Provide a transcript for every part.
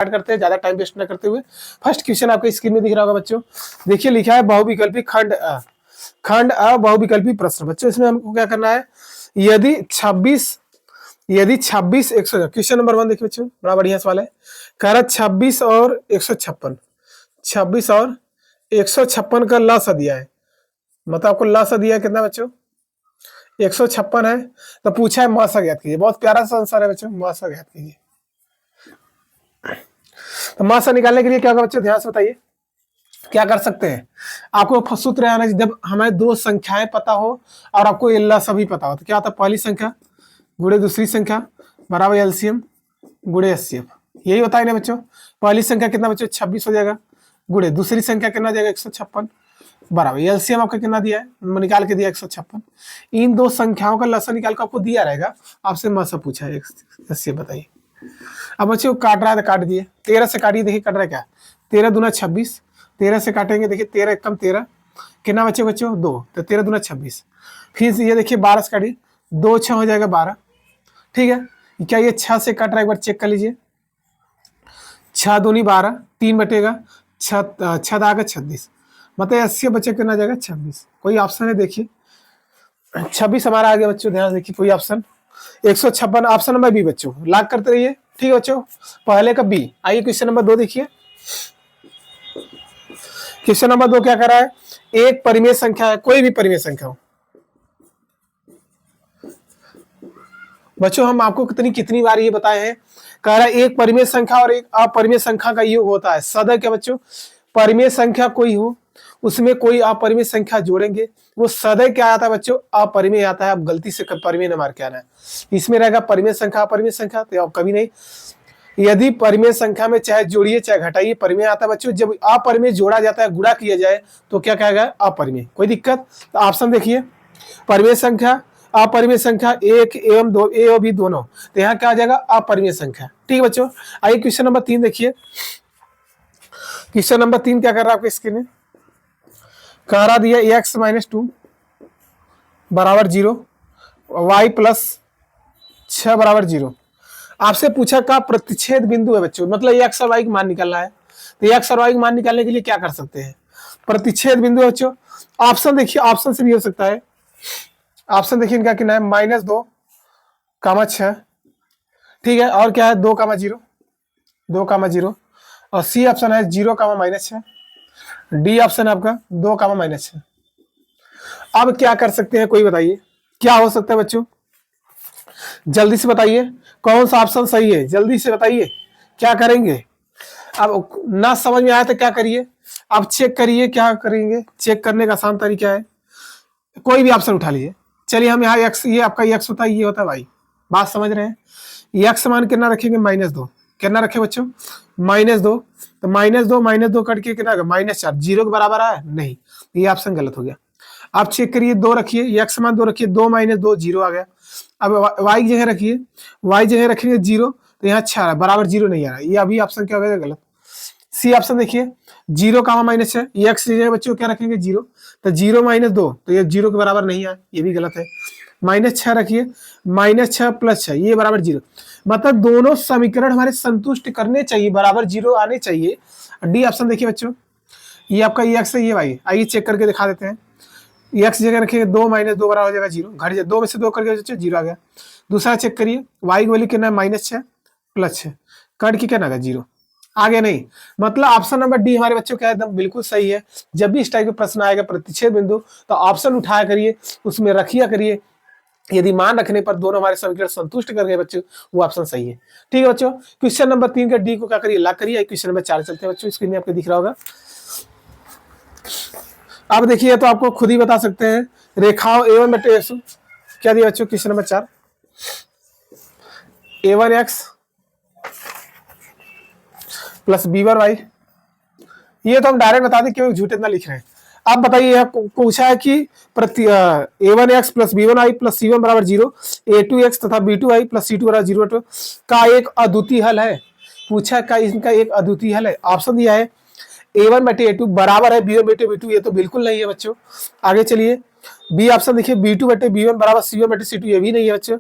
Start करते हैं ज्यादा टाइम वेस्ट न करते हुए। फर्स्ट क्वेश्चन आपके स्क्रीन में दिख रहा होगा बच्चों, देखिए लिखा है बहुविकल्पी खंड अ बहुविकल्पी प्रश्न। बच्चों इसमें हमको क्या करना है, यदि 26 100, क्वेश्चन नंबर 1 देखिए बच्चों, बड़ा बढ़िया सवाल है। कह रहा 26 और 156, 26 और 156 का लसा दिया है, मतलब आपको लसा दिया है कितना बच्चों, 156 है। तो पूछा है मासा ज्ञात कीजिए, बहुत प्यारा सा आंसर है बच्चों, मासा ज्ञात कीजिए। तो मासा निकालने के लिए क्या होगा बच्चों, ध्यान से बताइए क्या कर सकते हैं। आपको सूत्र आना, जब हमें दो संख्याएं पता हो और आपको लसा भी पता हो, तो क्या होता है, पहली संख्या गुणे दूसरी संख्या बराबर एलसीएम गुणे एचसीएफ, यही होता है ना बच्चों। पहली संख्या कितना बच्चों 26 हो जाएगा, गुणे दूसरी संख्या कितना जाएगा 156 बराबर एलसीएम आपका कितना दिया है, निकाल के दिया 156। इन दो संख्याओं का लसा निकाल कर आपको दिया रहेगा, आपसे मसा पूछा है एचसीएफ बताइए। अब बच्चों काट रहा है तो काट दिए, 13 से काटिए, देखिए कट रहा है क्या, 13 दूना 26, 13 से काटेंगे देखिए 13 कम 13 कितना बच्चे बच्चों 2, तो 13 दूना 26। फिर से ये देखिए 12 से काटिए, 2 6 हो जाएगा 12, ठीक है। क्या ये 6 से कट रहा है, एक बार चेक कर लीजिए, 6 दूनी 12, 3 बटेगा 6 आगे 36, मतलब 80 बच्चे कितना जाएगा 26। कोई ऑप्शन है देखिए, 26 हमारा आ गया बच्चों, ध्यान देखिए कोई ऑप्शन, 156 ऑप्शन नंबर बी बच्चों, लॉक करते रहिए, ठीक है बच्चों, पहले का बी। आइए क्वेश्चन नंबर 2 देखिए, क्वेश्चन नंबर 2 क्या कर रहा है, एक परिमेय संख्या है, कोई भी परिमेय संख्या हो बच्चों, हम आपको कितनी बार ये बताए हैं, कह रहा है एक परिमेय संख्या और एक अपरिमेय संख्या का योग होता है। सदैव क्या बच्चों, परिमेय संख्या कोई हो उसमें कोई अपरिमेय संख्या जोड़ेंगे, वो सदैव क्या आता है बच्चों, अपरिमेय आता है। आप गलती से परिमेय न मार के आना है, इसमें रहेगा परिमेय संख्या अपरिमेय संख्या, तो आप कभी नहीं, यदि परिमेय संख्या में चाहे जोड़िए चाहे घटाइए परिमेय आता है बच्चों। जब अपरिमेय जोड़ा जाता है, गुणा किया जाए तो क्या कहेगा, अपरिमेय। कोई दिक्कत, तो ऑप्शन देखिए, परिमेय संख्या अपरिमेय संख्या 1 एवं 2 ए और बी दोनों, तो यहाँ क्या आ जाएगा अपरिमेय संख्या, ठीक है बच्चों। आइए क्वेश्चन नंबर 3 देखिए, क्वेश्चन नंबर 3 क्या कर रहा है आपके स्क्रीन में, कह रहा दिया x - 2 बराबर 0, y + 6 बराबर 0। आपसे पूछा का प्रतिच्छेद बिंदु है बच्चों, मतलब x और y का मान निकालना है। तो x और y का मान निकालने के लिए क्या कर सकते हैं, प्रतिच्छेद बिंदु बच्चों। ऑप्शन देखिए, ऑप्शन से भी हो सकता है, ऑप्शन देखिए इनका कितना है, -2, 6, ठीक है, और क्या है 2, 0, 2, 0, और सी ऑप्शन है 0, -6, डी ऑप्शन है आपका 2, -6। अब क्या कर सकते हैं कोई बताइए, क्या हो सकता है बच्चों, जल्दी से बताइए कौन सा ऑप्शन सही है, जल्दी से बताइए क्या करेंगे। अब ना समझ में आया तो क्या करिए, आप चेक करिए, क्या करेंगे, चेक करने का आसान तरीका है, कोई भी ऑप्शन उठा लीजिए। चलिए हम यहाँ x, ये आपका x होता है, ये होता है y, बात समझ रहे हैं। x मान कितना रखेंगे, -2, कितना रखे बच्चों, -2, तो -2 कट के कितना -4, 0 के बराबर आया नहीं, ये ऑप्शन गलत हो गया। आप चेक करिए 2 रखिए, x मान 2 रखिए, 2 - 2 0 आ गया। अब y जगह रखिए, y जगह रखेंगे 0, तो यहाँ 6 बराबर 0 नहीं आ रहा है, ये अभी ऑप्शन क्या हो गया गलत। सी ऑप्शन देखिए 0, -6, ये x जगह बच्चों क्या रखेंगे 0, तो 0 - 2, तो ये 0 के बराबर नहीं आया, ये भी गलत है। -6 रखिए, -6 + 6 ये बराबर 0, मतलब दोनों समीकरण हमारे संतुष्ट करने चाहिए, बराबर 0 आने चाहिए। डी ऑप्शन देखिए बच्चों, ये आपका ये x है, ये y, आइए चेक करके दिखा देते हैं। x जगह रखिए 2 - 2 बराबर हो जाएगा 0, घट जाए 2 में से 2 करके बच्चों 0 आ गया। दूसरा चेक करिए, y की वैल्यू कितना है, -6 + 6, कट के क्या आ गया 0, आगे नहीं, मतलब ऑप्शन नंबर डी हमारे बच्चों का एकदम बिल्कुल सही है। जब भी इस टाइप का प्रश्न आएगा प्रतिच्छेद बिंदु, तो ऑप्शन उठाया करिए, उसमें रखिया करिए, यदि मान रखने पर दोनों हमारे समीकरण संतुष्ट कर गए बच्चों, वो ऑप्शन सही है, ठीक है बच्चों। क्वेश्चन नंबर 3 का डी को क्या करिए, लॉक करिए। क्वेश्चन नंबर 4 चलते हैं बच्चों, स्क्रीन में आपको दिख रहा होगा। अब देखिए तो आपको खुद ही बता सकते हैं, रेखाओं A1 / A2 क्या दिया बच्चों, क्वेश्चन नंबर 4, A1x + B1y, ये तो हम डायरेक्ट बता दें, क्यों झूठ इतना लिख रहे हैं। आप बताइए, पूछा है कि A1x + B1y + C1 बराबर 0, A2x तथा B2y + C2 बराबर 0 का एक अद्वितीय हल है। पूछा का इनका एक अद्वितीय हल है, ऑप्शन दिया है A1 / A2 बराबर है B1 / B2, ये तो बिल्कुल नहीं है बच्चों। आगे चलिए, बी ऑप्शन देखिए B2 / B1 बराबर C1 / C2, ये भी नहीं है बच्चों।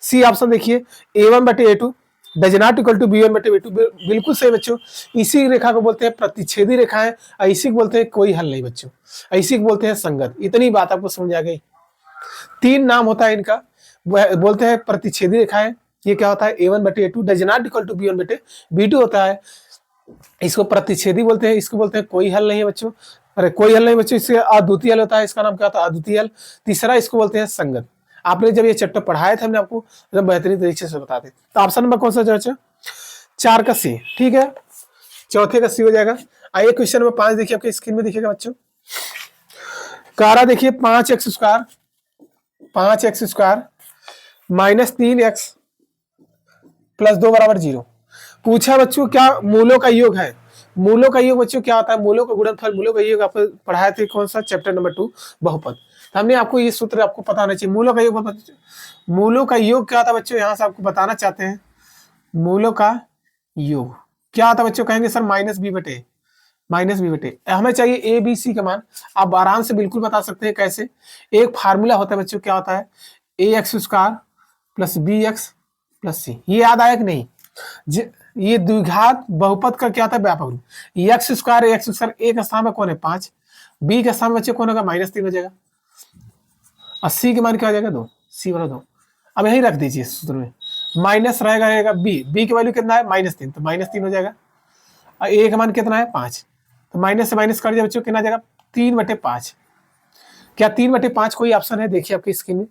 सी ऑप्शन देखिए A1 / A2 does not equal to b1/b2, बिल्कुल सही बच्चों। इसी रेखा को बोलते हैं प्रतिच्छेदी रेखाएं, इसी को बोलते हैं कोई हल नहीं बच्चों, इसी को बोलते हैं संगत। इतनी बात आपको समझ आ गई। 3 नाम होता है इनका, बोलते हैं प्रतिच्छेदी रेखाएं। ये क्या होता है a1/a2 does not equal to b1/b2 होता है, इसको प्रतिच्छेदी बोलते हैं, इसको बोलते हैं कोई हल नहीं है बच्चों। अरे कोई हल नहीं बच्चों, इससे अद्वितीय हल होता है, इसका नाम क्या होता है अद्वितीय हल। तीसरा इसको बोलते हैं संगत। आपने जब ये चैप्टर पढ़ाए थे हमने आपको एकदम बेहतरीन तरीके से बताते। तो ऑप्शन नंबर कौन सा बच्चों 4 का सी, ठीक है, चौथे का सी हो जाएगा। आइए क्वेश्चन नंबर 5 देखिए, आपके स्क्रीन में दिखेगा बच्चों। कारा देखिए 5x² माइनस 3x प्लस 2 बराबर 0। पूछा बच्चों क्या मूलों का योग है। मूलों का योग बच्चों क्या होता है, मूलों का गुणनफल, मूलों का योग आपको पढ़ाए थे कौन सा चैप्टर नंबर 2 बहुपद। हमने आपको ये सूत्र आपको पता होना चाहिए। मूलों का योग, मूलों का योग क्या होता है बच्चों, यहाँ से आपको बताना चाहते हैं। मूलों का योग क्या होता है बच्चों, कहेंगे सर -b/, हमें चाहिए ए बी सी का मान। आप आराम से बिल्कुल बता सकते हैं कैसे। एक फार्मूला होता है बच्चों, क्या होता है ax² plus bx plus c। ये याद आया कि नहीं, ये द्विघात बहुपद का क्या था व्यापक रूप। x² एक स्थान में कौन है 5, b के स्थान में बच्चे कौन होगा -3 हो जाएगा, और c के मान क्या हो जाएगा 2, c वाला 2। अब यही रख दीजिए सूत्र में, माइनस रहेगा b की वैल्यू कितना है -3, तो -3 हो जाएगा, और a का मान कितना है 5, तो माइनस से माइनस कर दिया बच्चों, कितना जाएगा 3/5। क्या 3/5 कोई ऑप्शन है, देखिए आपकी स्क्रीन में,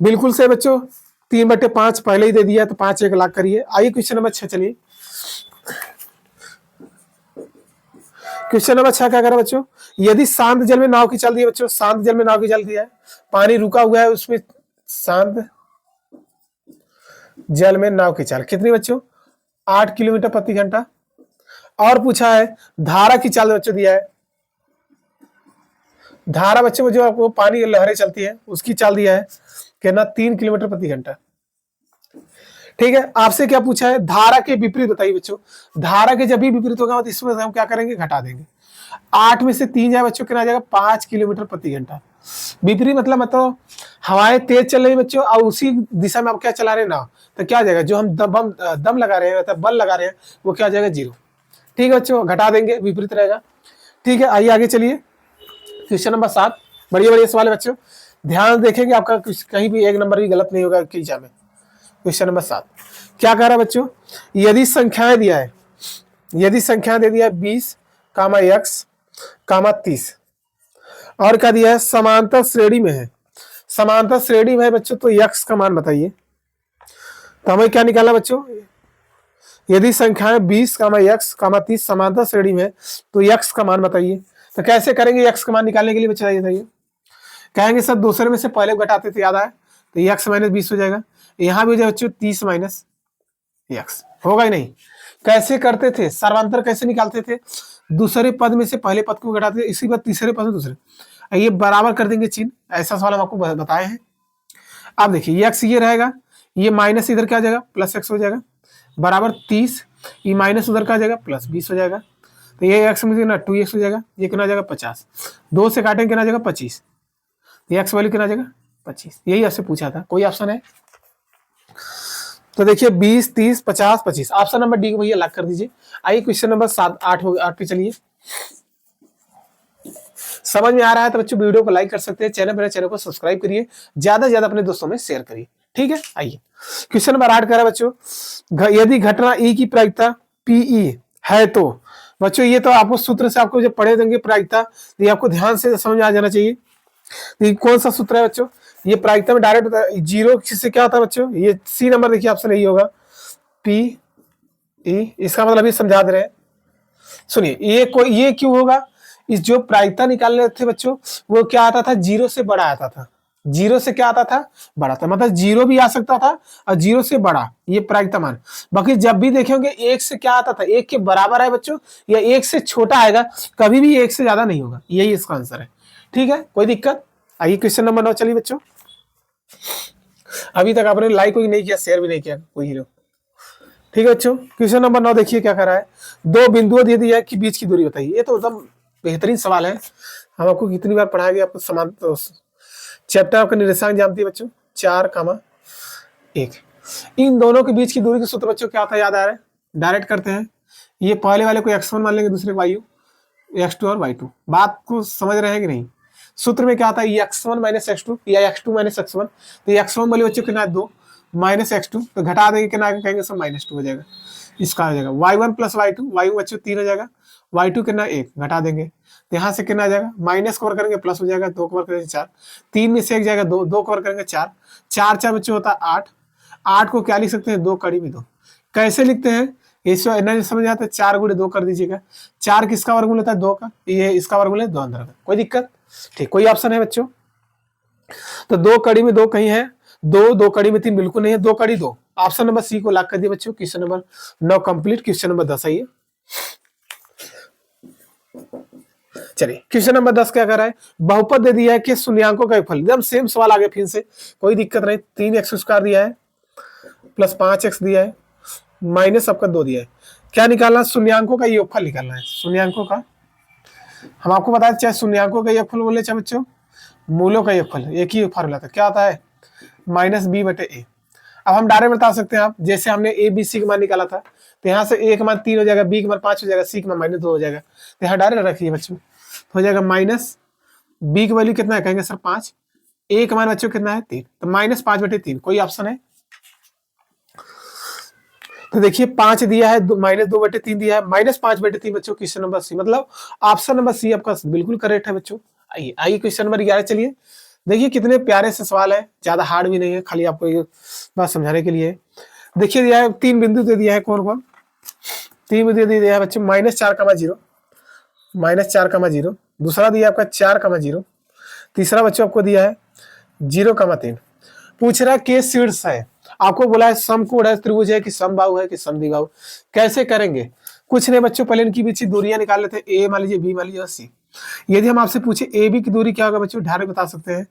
बिल्कुल से बच्चों 3/5 पहले ही दे दिया, तो 5 1 लाख करिए। आइए क्वेश्चन नंबर 6 चलिए। क्वेश्चन नंबर 6 क्या कह रहा है बच्चों, यदि शांत जल में नाव की चल दी है बच्चों, शांत जल में नाव की चल दी है, पानी रुका हुआ है उसमें, शांत जल में नाव की चाल कितनी बच्चों 8 किलोमीटर प्रति घंटा। और पूछा है धारा की चाल बच्चों दिया है, धारा बच्चों जो आपको पानी लहरें चलती है उसकी चाल दिया है, कहना 3 किलोमीटर प्रति घंटा। ठीक है, आपसे क्या पूछा है धारा के विपरीत बताइए बच्चों। धारा के जब भी विपरीत होगा तो इसमें हम क्या करेंगे, घटा देंगे। 8 में से 3 जाए बच्चों, कितना आ जाएगा 5 किलोमीटर प्रति घंटा। विपरीत मतलब हवाएं तेज चल रही बच्चों, और उसी दिशा में आप क्या चला रहे हैं ना, तो क्या आ जाएगा, जो हम दम लगा रहे हैं मतलब बल लगा रहे हैं वो क्या आ जाएगा 0। ठीक है बच्चों, घटा देंगे, विपरीत रहेगा। ठीक है, आइए आगे चलिए। क्वेश्चन नंबर 7, बढ़िया सवाल है बच्चों, ध्यान देखेंगे आपका कहीं भी एक नंबर भी गलत नहीं होगा एग्जाम में। क्वेश्चन नंबर 7 क्या कह रहा है बच्चों, यदि संख्याएं दिया है, यदि संख्या दे दिया है 20, x, 30, और क्या दिया है समांतर श्रेणी में है, समांतर श्रेणी में है बच्चों, तो x का मान बताइए। तो हमें क्या निकालना बच्चों, यदि संख्याएं 20, x, 30 समांतर श्रेणी में है तो x का मान बताइए। तो कैसे करेंगे x का मान निकालने के लिए बच्चों, बताइए। कहेंगे सर दूसरे में से पहले घटाते थे, याद आए, तो x -20 हो जाएगा। यहाँ भी हो जाएगा बच्चों 30 -x, होगा ही नहीं। कैसे करते थे, सर्वांतर कैसे निकालते थे, दूसरे पद में से पहले पद को घटाते थे, इसी बार तीसरे पद में दूसरे, ये बराबर कर देंगे चिन्ह। ऐसा सवाल हम आपको बताए हैं। अब देखिए x ये रहेगा, ये माइनस इधर क्या आ जाएगा +x हो जाएगा, बराबर 30, ये माइनस उधर का आ जाएगा +20 हो जाएगा। तो ये x में ना 2x हो जाएगा, ये कितना आ जाएगा 50, 2 से काटेंगे कितना आ जाएगा 25, x वैल्यू कितना आ जाएगा 25। यही आपसे पूछा था, कोई ऑप्शन है तो देखिए 20, 30, 50, 25, ऑप्शन नंबर डी को भैया लॉक कर दीजिए। आइए क्वेश्चन नंबर 7, 8 पे चलिए। समझ में आ रहा है तो बच्चों वीडियो को लाइक कर सकते हैं, चैनल को सब्सक्राइब करिए, ज्यादा से ज्यादा अपने दोस्तों में शेयर करिए। ठीक है, आइए क्वेश्चन नंबर 8 कह रहा है बच्चों, यदि घटना ई की प्रायिकता पीई है तो बच्चों, ये तो आपको सूत्र से आपको जब पढ़े देंगे प्रायिकता, ये आपको ध्यान से समझ में आ जाना चाहिए। ये कौन सा सूत्र है बच्चों, ये प्रायिकता में डायरेक्ट 0 से क्या होता है बच्चों, ये सी नंबर देखिए ऑप्शन यही होगा पी ई, इसका मतलब ये समझा दे रहे हैं। सुनिए ये क्यों होगा, इस जो प्रायिकता निकाल रहे थे बच्चों वो क्या आता था 0 से बड़ा आता था, 0 से क्या आता था बड़ा था, मतलब 0 भी आ सकता था और 0 से बड़ा, ये प्रायिकता मान। बाकी जब भी देखेंगे 1 से क्या आता था 1 के बराबर है बच्चों, या 1 से छोटा आएगा, कभी भी 1 से ज्यादा नहीं होगा, यही इसका आंसर है। ठीक है, कोई दिक्कत। आइए क्वेश्चन नंबर 9 चलिए बच्चों। अभी तक आपने लाइक भी नहीं किया, शेयर भी नहीं किया कोई हीरो। ठीक है बच्चों, क्वेश्चन नंबर 9 देखिए क्या कर रहा है, 2 बिंदुओं दे दिया है कि बीच की दूरी बताइए। ये तो एकदम बेहतरीन सवाल है, हम आपको कितनी बार पढ़ाएंगे, आपको समान तो चैप्टर आपका निर्देशांक जानती है बच्चों 4, 1। इन दोनों के बीच की दूरी का सूत्र बच्चों क्या होता है, याद आ रहा है? डायरेक्ट करते हैं। ये पहले वाले को x1 मान लेंगे, दूसरे वायु x2 और y2। बात को समझ रहे हैं कि नहीं? सूत्र में क्या आता है, ये x1 माइनस x2 या x2 माइनस x1। तो ये x1 वाले बच्चों कितना है 2 माइनस x2, तो घटा देंगे कितना आगे, कहेंगे सब -2 हो जाएगा। इसका हो जाएगा y1 प्लस y2, y बच्चों 3 हो जाएगा, y2 कितना 1, घटा देंगे तो यहाँ से कितना आ जाएगा, माइनस कवर करेंगे प्लस हो जाएगा, 2 कवर करेंगे 4, 3 में से 1 जाएगा 2, 2 कवर करेंगे 4, 4 4 बच्चों होता है 8। 8 को क्या लिख सकते हैं, 2 कड़ी में 2। कैसे लिखते हैं इसको नहीं समझ आता, 4 गुणे 2 कर दीजिएगा। 4 किसका वर्गमूल होता है, 2 का, ये इसका वर्गमूल है 2 अंदर का। कोई दिक्कत? ठीक, कोई ऑप्शन है बच्चों? तो 2 कड़ी में 2 कहीं है, 2 कड़ी में 3 बिल्कुल नहीं है, 2 कड़ी 2। ऑप्शन नंबर सी को लॉक कर दिया बच्चों। Question number 9 complete. Question number 10 आइए। चलिए क्वेश्चन नंबर 10 क्या कर रहा है, बहुपद दे दिया है कि शून्यांकों का योगफल। एकदम सेम सवाल आ गया फिर से, कोई दिक्कत नहीं। 3x² दिया है प्लस 5x दिया है माइनस आपका 2 दिया है। क्या निकालना, शून्यांकों का योगफल निकालना है। शून्यांकों का हम आपको बताया, चाहे शून्यांकों का योगफल बोले चाहे बच्चों मूलों का योगफल, एक ही फॉर्मूला था, क्या आता है -b/a। अब हम डायरेक्ट बता सकते हैं आप, जैसे हमने ए बी सी का मान निकाला था, तो यहाँ से ए का मान 3 हो जाएगा, बी का मान 5 हो जाएगा, सी का मान -2 हो जाएगा। तो यहाँ डायरेक्ट रखिए बच्चों, हो जाएगा माइनस बी की वैल्यू कितना है, कहेंगे सर 5, ए का मान बच्चों कितना है 3, तो -5/3। कोई ऑप्शन है? तो देखिए 5 दिया है, -2/3 दिया है, -5/3 बच्चों। क्वेश्चन नंबर सी, मतलब ऑप्शन नंबर सी आपका बिल्कुल करेक्ट है बच्चों। आइए आइए क्वेश्चन नंबर 11 चलिए। देखिए कितने प्यारे से सवाल है, ज्यादा हार्ड भी नहीं है, खाली आपको ये बात समझाने के लिए। देखिए दिया है 3 बिंदु दे दिया है, कौन कौन 3 बिंदु दे दिया है बच्चों, -4,0, -4,0, दूसरा दिया आपका 4,0, तीसरा बच्चों आपको दिया है 0,3। पूछ रहा है के शीर्ष है, आपको बोला है समकोण है, त्रिभुज है कि समबाहु है कि समद्विबाहु। कैसे करेंगे, कुछ नहीं बच्चों, पहले इनकी बीच की दूरियां निकाल लेते हैं, ए मान लीजिए, बी मान लीजिए और सी। यदि हम आपसे पूछे ए बी की दूरी क्या होगा बच्चों, डायरेक्ट बता सकते हैं,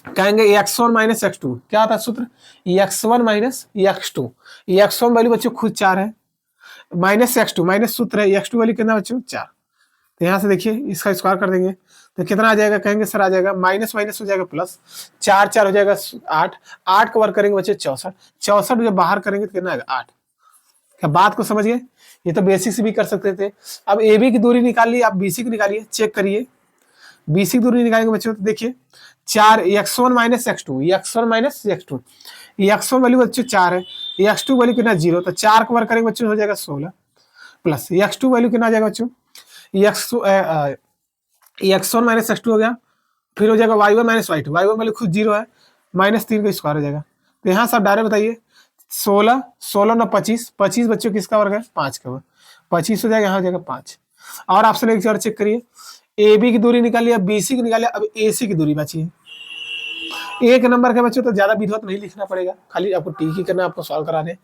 कहेंगे x1 माइनस x2। क्या आता है सूत्र, x1 minus x2। x1 value बच्चों खुद 4 है, माइनस x2 माइनस सूत्र है, x2 वैल्यू कितना बच्चों 4। तो यहाँ से देखिए इसका स्क्वायर कर देंगे तो कितना आ जाएगा, कहेंगे सर आ जाएगा माइनस माइनस हो जाएगा प्लस, 4 4 हो जाएगा 8, 8 को वर्ग करेंगे बच्चे 64, 64 जब बाहर करेंगे तो कितना आएगा 8। क्या बात को समझिए, ये तो बेसिक से भी कर सकते थे। अब ए बी की दूरी निकाल ली, आप BC की निकालिए, चेक करिए। BC की दूरी निकालेंगे बच्चों तो देखिए 4 x1 minus x2, x1 minus x2, x1 value बच्चों 4 है, x2 वैल्यू कितना 0, तो 4 को वर्ग करेंगे बच्चों हो जाएगा 16 प्लस x2 वैल्यू कितना आ जाएगा बच्चों, x1 माइनस x2 हो गया, फिर हो जाएगा y1 minus y2, y1 value खुद 0 है, -3 का स्क्वायर हो जाएगा। तो यहाँ से आप डायरेक्ट बताइए 16 16 ना 25, 25 बच्चों किसका वर्ग है 5 का वर्ग, 25 हो जाएगा, यहाँ हो जाएगा 5। और ऑप्शन एक और चेक करिए, ए बी की दूरी निकाल लिया, BC की निकाल लिया, अब AC की दूरी बची है। एक नंबर के बच्चों तो ज्यादा विधिवत नहीं लिखना पड़ेगा, खाली आपको टिक ही करना, आपको सॉल्व कराने।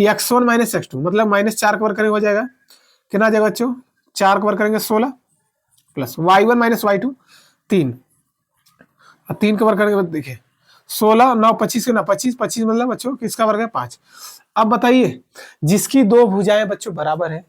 x1 माइनस x2 मतलब -4 का वर्ग करेंगे हो जाएगा कितना आ जाएगा बच्चों, 4 का वर्ग करेंगे 16 प्लस y1 माइनस y2 3, अब 3 का वर्ग करेंगे देखिए 16 9 25 के ना 25 25 मतलब बच्चों किसका वर्ग है 5। अब बताइए जिसकी दो भुजाएं बच्चों बराबर है,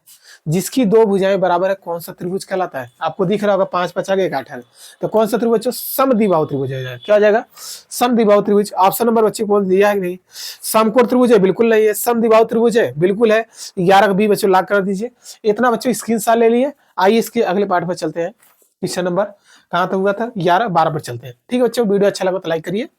जिसकी दो भुजाएं बराबर है कौन सा त्रिभुज कहलाता है, आपको दिख रहा होगा 5 5 1 8 है, तो कौन सा त्रिभुज बच्चों, समद्विबाहु त्रिभुज है। क्या हो जाएगा, समद्विबाहु त्रिभुज। ऑप्शन नंबर बच्चे कौन दिया है कि नहीं, समकोण त्रिभुज है, बिल्कुल नहीं है, समद्विबाहु त्रिभुज है, बिल्कुल है। 11 B बच्चों लॉक कर दीजिए। इतना बच्चों स्क्रीनशॉट ले लिए। आइए इसके अगले पार्ट पर चलते हैं। क्वेश्चन नंबर कहाँ तक हुआ था, 11 12 पर चलते हैं। ठीक है बच्चों, वीडियो अच्छा लगा तो लाइक करिए।